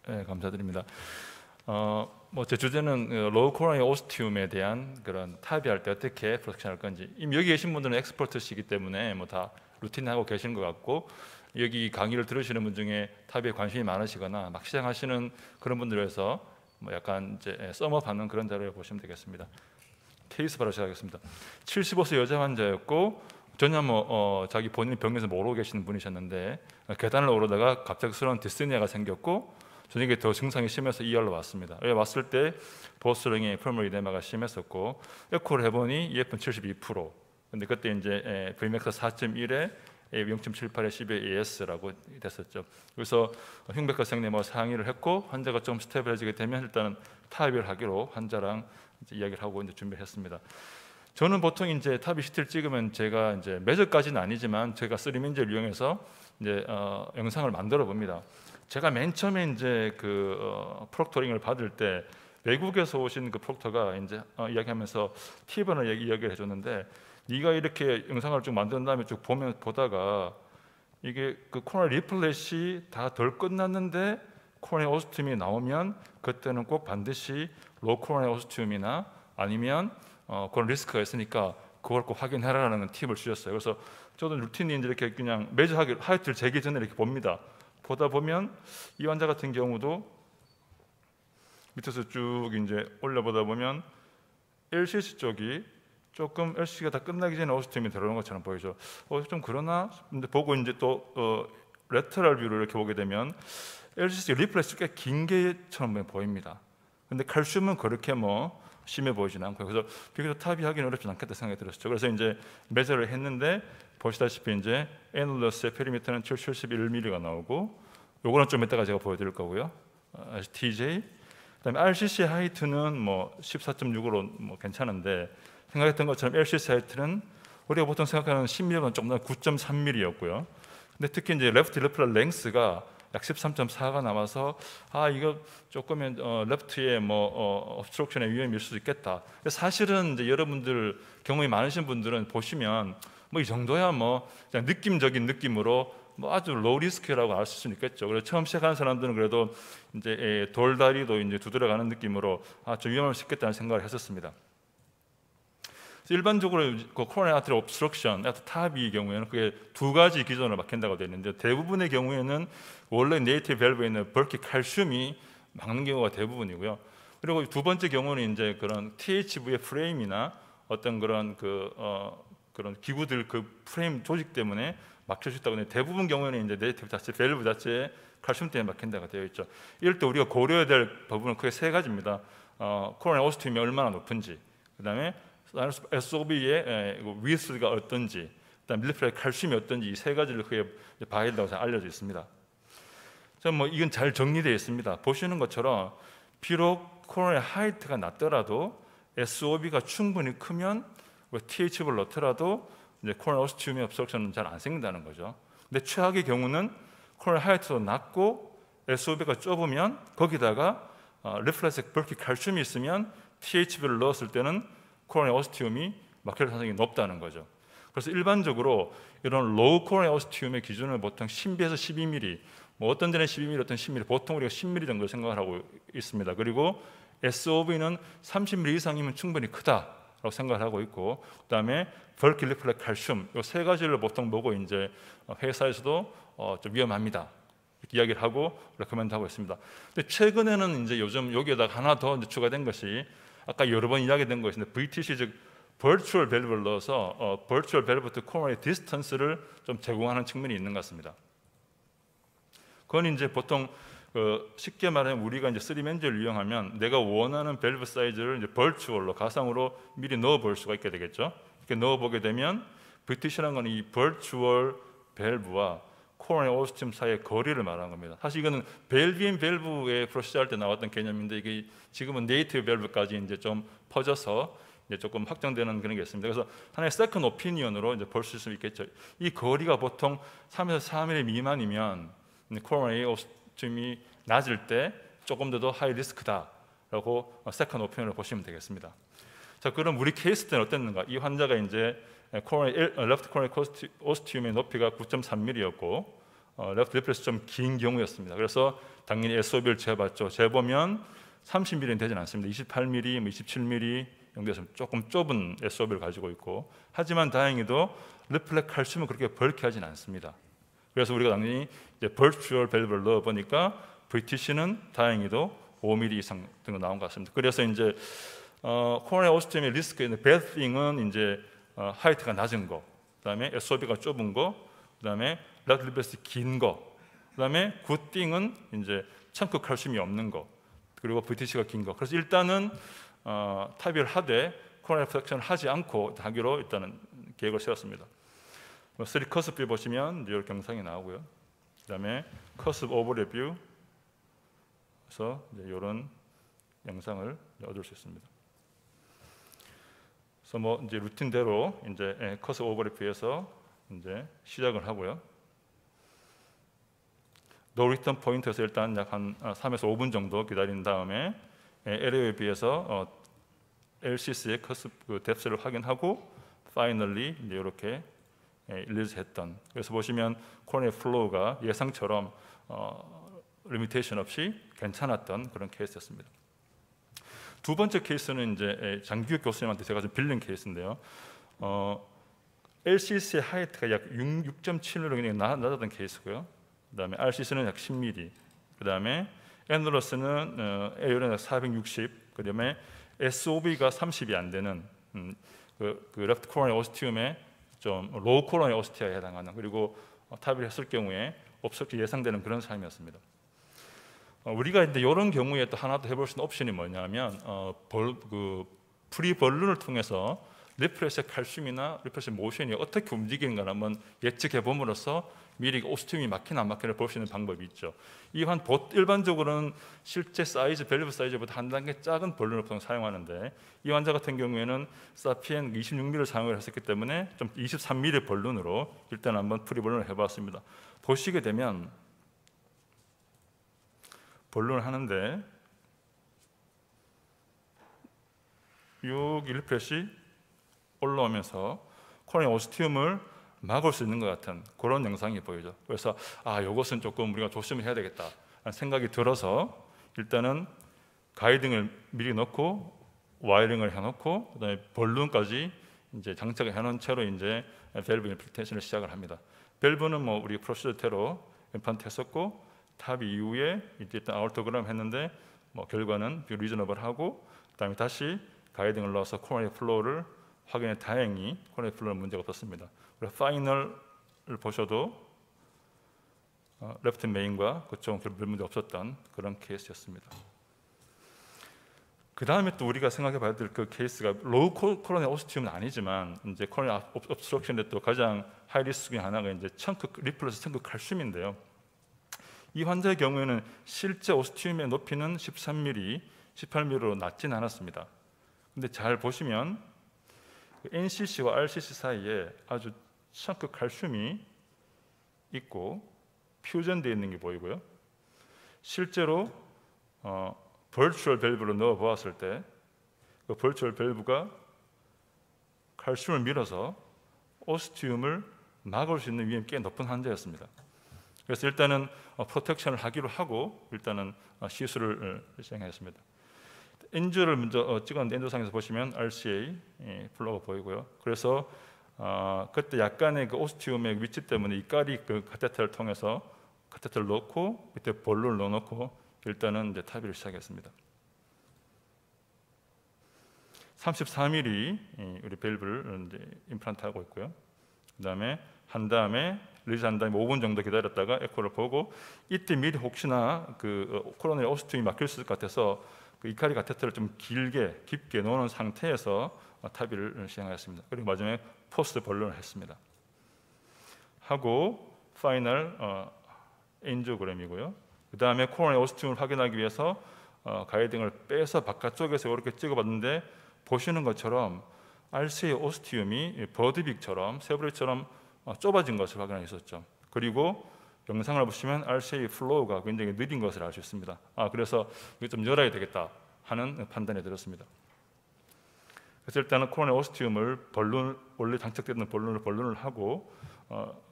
네, 감사드립니다. 제 주제는 로우 코로나의 오스티움에 대한 그런 탑이할 때 어떻게 프로텍션할 건지. 이미 여기 계신 분들은 엑스퍼트시기 때문에 뭐 다 루틴 하고 계신 것 같고, 여기 강의를 들으시는 분 중에 탑에 관심이 많으시거나 막 시작하시는 그런 분들에서 뭐 약간 이제 썸업하는 그런 자료를 보시면 되겠습니다. 케이스 바로 시작하겠습니다. 75세 여자 환자였고 전혀 자기 본인이 병에서 모르고 계시는 분이셨는데 계단을 오르다가 갑작스러운 디스니아가 생겼고 저녁에 더 증상이 심해서 ER로 왔습니다. 왔을 때 보스령의 펄머리 이데마가 심했었고 에코를 해보니 EF는 72%. 근데 그때 이제 Vmax 4.1에 0.78에 10에 AS라고 됐었죠. 그래서 흉백과 생리모 상의를 했고 환자가 좀 스테빌해지게 되면 일단은 타입을 하기로 환자랑 이제 이야기를 하고 이제 준비를 했습니다. 저는 보통 이제 탑이 시트를 찍으면 제가 이제 매저까지는 아니지만 제가 3인제를 이용해서 이제 영상을 만들어 봅니다. 제가 맨 처음에 이제 프록토링을 받을 때 외국에서 오신 그 프록터가 이제 이야기하면서 팁을 이야기를 해줬는데, 네가 이렇게 영상을 쭉 만든 다음에 쭉 보다가 이게 그 코로나 리플렛이 다 덜 끝났는데 코로나 오스튬이 나오면 그때는 꼭 반드시 로 코로나 오스튬이나 아니면 그런 리스크가 있으니까 그걸 꼭 확인해라라는 팁을 주셨어요. 그래서 저도 루틴이 이렇게 그냥 매주 하이트를 재기 전에 이렇게 봅니다. 보다 보면 이 환자 같은 경우도 밑에서 쭉 이제 올려보다 보면 LCC 쪽이 조금 LCC가 다 끝나기 전에 오스튬이 들어오는 것처럼 보이죠. 좀 그러나? 근데 보고 이제 또 레터럴 뷰를 이렇게 보게 되면 LCC 리플렉스 꽤 긴 게처럼 보입니다. 근데 칼슘은 그렇게 심해 보이지는 않고요. 그래서 비교적 탑이 하기는 어렵지 않겠다 생각이 들었죠. 그래서 이제 매저를 했는데 보시다시피 이제 애놀러스의 페리미터는 71mm가 나오고, 요거는 좀 이따가 제가 보여드릴 거고요. TJ, 그다음에 RCC 하이트는 14.6으로 괜찮은데 생각했던 것처럼 LCC 하이트는 우리가 보통 생각하는 10mm보다 좀 더 9.3mm였고요. 근데 특히 이제 레프트 레프럴 랭스가 약 13.4가 남아서 이거 조금은 레프트에 obstruction의 위험일 수도 있겠다. 사실은 이제 여러분들 경험이 많으신 분들은 보시면 이 정도야 그냥 느낌적인 느낌으로 아주 로우 리스크라고 알 수는 있겠죠. 그래서 처음 시작하는 사람들은 그래도 이제 돌다리도 이제 두드려가는 느낌으로 좀 위험할 수 있겠다는 생각을 했었습니다. 일반적으로 코로나 아트리 옵스트럭션, 탑이 경우에는 그게 두 가지 기준으로 막힌다고 되어 있는데, 대부분의 경우에는 원래 네이티브 밸브에 있는 벌키 칼슘이 막는 경우가 대부분이고요. 그리고 두 번째 경우는 이제 그런 THV의 프레임이나 어떤 그런 그런 기구들 그 프레임 조직 때문에 막힐 수 있다고 하는데, 대부분 경우에는 이제 네이티브 자체 밸브 자체에 칼슘 때문에 막힌다고 되어 있죠. 이럴 때 우리가 고려해야 될 부분은 크게 세 가지입니다. 코로나 오스튬이 얼마나 높은지, 그다음에 SOB의 위스가 어떤지, 그다음 밀리프라의 칼슘이 어떤지, 이 세 가지를 크게 봐야 된다고 알려져 있습니다. 이건 잘 정리되어 있습니다. 보시는 것처럼 비록 코로나 하이트가 낮더라도 SOB가 충분히 크면 TH를 넣더라도 이제 코로나 오스튬의 obstruction은 잘 안 생긴다는 거죠. 근데 최악의 경우는 코로나 하이트도 낮고 SOB가 좁으면 거기다가 리플렉스 벌키 칼슘이 있으면 TH를 넣었을 때는 코로나 오스티움이 막힐 가능성이 높다는 거죠. 그래서 일반적으로 이런 로우 코로나 오스티움의 기준은 보통 10에서 12mm, 어떤 데는 12mm, 어떤 10mm, 보통 우리가 10mm 정도 생각을 하고 있습니다. 그리고 SOV는 30mm 이상이면 충분히 크다라고 생각을 하고 있고, 그다음에 벌키 리플렉 칼슘, 이 세 가지를 보통 보고 이제 회사에서도 좀 위험합니다 이렇게 이야기를 하고 레코멘드하고 있습니다. 근데 최근에는 이제 요즘 여기에다가 하나 더 추가된 것이 아까 여러 번 이야기된 것인데 VTC, 즉 버추얼 밸브를 넣어서 버추얼 밸브 투 코로나의 디스턴스를 좀 제공하는 측면이 있는 것 같습니다. 그건 이제 보통 쉽게 말하면 우리가 이제 3맨즈를 이용하면 내가 원하는 밸브 사이즈를 이제 버추얼로 가상으로 미리 넣어 볼 수가 있게 되겠죠. 이렇게 넣어 보게 되면 VTC라는 건 이 버추얼 밸브와 코로나 오스튬 사이의 거리를 말하는 겁니다. 사실 이거는 밸브인 밸브의 프로시저 할 때 나왔던 개념인데, 이게 지금은 네이티브 밸브까지 이제 좀 퍼져서 이제 조금 확장되는 그런 게 있습니다. 그래서 하나의 세컨 오피니언으로 이제 볼 수 있겠죠. 이 거리가 보통 3에서 4mm 미만이면 코로나 오스튬이 낮을 때 조금 더 하이 리스크다라고 세컨 오피니언을 보시면 되겠습니다. 자, 그럼 우리 케이스 때는 어땠는가? 이 환자가 이제 레프트 코로나 오스티움의 높이가 9.3mm였고 레프트 리플에서 좀 긴 경우였습니다. 그래서 당연히 SOB를 재봤죠. 재보면 30mm는 되진 않습니다. 28mm, 27mm 정도에서 조금 좁은 SOB를 가지고 있고, 하지만 다행히도 리플렉 칼슘은 그렇게 벌크하진 않습니다. 그래서 우리가 당연히 이제 버추얼 밸브를 넣어 보니까 VTC는 다행히도 5mm 이상 정도 나온 것 같습니다. 그래서 이제 코로나 오스티움의 리스크 있는 bad thing은 이제 하이트가 낮은 거, 그다음에 SOB가 좁은 거, 그다음에 레프트 리플레스 긴 거, 그다음에 good thing은 이제 청크 칼슘이 없는 거, 그리고 VTC가 긴 거. 그래서 일단은 타비를 하되 코로나 프렉션을 하지 않고 하기로 일단은 계획을 세웠습니다. 3 커스프 뷰 보시면 이렇게 영상이 나오고요. 그다음에 커스프 오버레뷰, 그래서 이런 영상을 얻을 수 있습니다. 그래서 뭐 이제 루틴대로 이제 커스프 오버레뷰에서 이제 시작을 하고요. 노 리턴 포인트에서 일단 약 한 3에서 5분 정도 기다린 다음에 LA에 비해서 LCC의 커스프 뎁스를 확인하고 파이널리 이제 이렇게 릴리즈했던. 그래서 보시면 코로나 플로우가 예상처럼 리미테이션 없이 괜찮았던 그런 케이스였습니다. 두 번째 케이스는 이제 장규혁 교수님한테 제가 좀 빌린 케이스인데요. LCC의 하이트가 약 6.7mm로 굉장히 낮았던 케이스고요. 그다음에 RCC는 약 10mm, 그다음에 애놀러스는 A열은 약 460, 그다음에 SOB가 30이 안 되는 그 레프트 코로나 오스티움의 좀 로우 코로나 오스티아에 해당하는, 그리고 타비를 했을 경우에 없었게 예상되는 그런 삶이었습니다. 우리가 이제 이런 경우에 또 하나 더 해볼 수 있는 옵션이 뭐냐면 프리 벌룬을 통해서 리프레시의 칼슘이나 리프레시의 모션이 어떻게 움직이는가 한번 예측해 봄으로써 미리 오스티움이 막히나 안 막히나 볼 수 있는 방법이 있죠. 일반적으로는 실제 사이즈, 밸브 사이즈보다 한 단계 작은 벌룬을 보통 사용하는데, 이 환자 같은 경우에는 사피엔 26mm를 사용을 했었기 때문에 좀 23mm 벌룬으로 일단 한번 프리 벌룬을 해봤습니다. 보시게 되면 벌룬을 하는데 여기 리프레시 올라오면서 코로나 오스티움을 막을 수 있는 것 같은 그런 영상이 보이죠. 그래서 이것은 조금 우리가 조심해야 되겠다 하는 생각이 들어서 일단은 가이딩을 미리 넣고 와이링을 해놓고 그다음에 벌룬까지 이제 장착을 해놓은 채로 이제 밸브 임플란테이션을 시작을 합니다. 밸브는 뭐 우리 프로시저대로 임플란트 했었고, 탑 이후에 일단 아울토그램 했는데 뭐 결과는 리저너블하고, 그다음에 다시 가이딩을 넣어서 코로나 플로우를 확인해 다행히 코로나 플로우는 문제가 없었습니다. 그래서 파이널을 보셔도 레프트 메인과 그쪽은 별 문제 없었던 그런 케이스였습니다. 그 다음에 또 우리가 생각해봐야 될 그 케이스가 로우 코로나 오스티움은 아니지만 이제 코로나 옵스트럭션의 또 가장 하이 리스크 중에 하나가 이제 리플러스 청크 칼슘인데요. 이 환자의 경우에는 실제 오스티움의 높이는 13mm, 18mm로 낮진 않았습니다. 근데 잘 보시면 NCC와 RCC 사이에 아주 청크 칼슘이 있고 퓨전되어 있는 게 보이고요. 실제로 버추얼 밸브로 넣어 보았을 때 그 버추얼 밸브가 칼슘을 밀어서 오스티움을 막을 수 있는 위험이 꽤 높은 환자였습니다. 그래서 일단은 프로텍션을 하기로 하고 일단은 시술을 시행했습니다. 엔저를 먼저 찍었는데 엔저상에서 보시면 RCA 플로우가 보이고요. 그래서 그때 약간의 그 오스티움의 위치 때문에 이까리 그 카테터를 통해서 카테터를 넣고 밑에 볼루를 넣어놓고 일단은 이제 타비를 시작했습니다. 34mm 우리 밸브를 이제 임플란트하고 있고요. 그다음에 한 다음에 리즈 한 다음에 5분 정도 기다렸다가 에코를 보고, 이때 미리 혹시나 그 코로나의 오스티움이 막힐 수 있을 것 같아서 그 이카리 카테터를 좀 깊게 넣는 상태에서 타비를 시행하였습니다. 그리고 마지막에 포스트 벌룬을 했습니다. 하고 파이널 엔지오그램이고요. 그 다음에 코로나 오스티움을 확인하기 위해서 가이딩을 빼서 바깥쪽에서 이렇게 찍어봤는데 보시는 것처럼 RCA 오스티움이 버드빅처럼 세브레처럼 좁아진 것을 확인할 수 있었죠. 그리고 영상을 보시면 RCA 플로우가 굉장히 느린 것을 알 수 있습니다. 그래서 이거 좀 열어야 되겠다 하는 판단이 들었습니다. 그래서 일단은 코로나 오스티움을 원래 장착되는 벌룬을 하고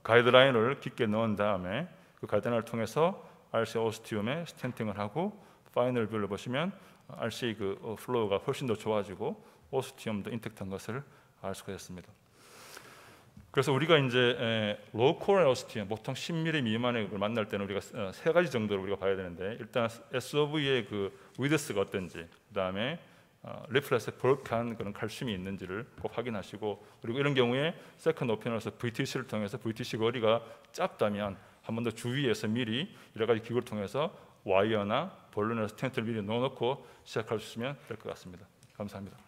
가이드라인을 깊게 넣은 다음에 그 가이드라인을 통해서 RC 오스티움에 스텐팅을 하고 파이널 뷰를 보시면 RC 그 플로우가 훨씬 더 좋아지고 오스티움도 인택트한 것을 알 수가 있습니다. 그래서 우리가 이제 로우 코랄 오스티움 보통 10mm 미만의 걸 만날 때는 우리가 세 가지 정도를 우리가 봐야 되는데, 일단 SOV의 그 위드스가 어떤지, 그다음에 리플렛에 볼크한 그런 칼슘이 있는지를 꼭 확인하시고, 그리고 이런 경우에 세컨드 오피너에서 VTC를 통해서 VTC 거리가 짧다면 한 번 더 주위에서 미리 여러 가지 기구를 통해서 와이어나 볼론에서 텐트를 미리 넣어놓고 시작할 수 있으면 될 것 같습니다. 감사합니다.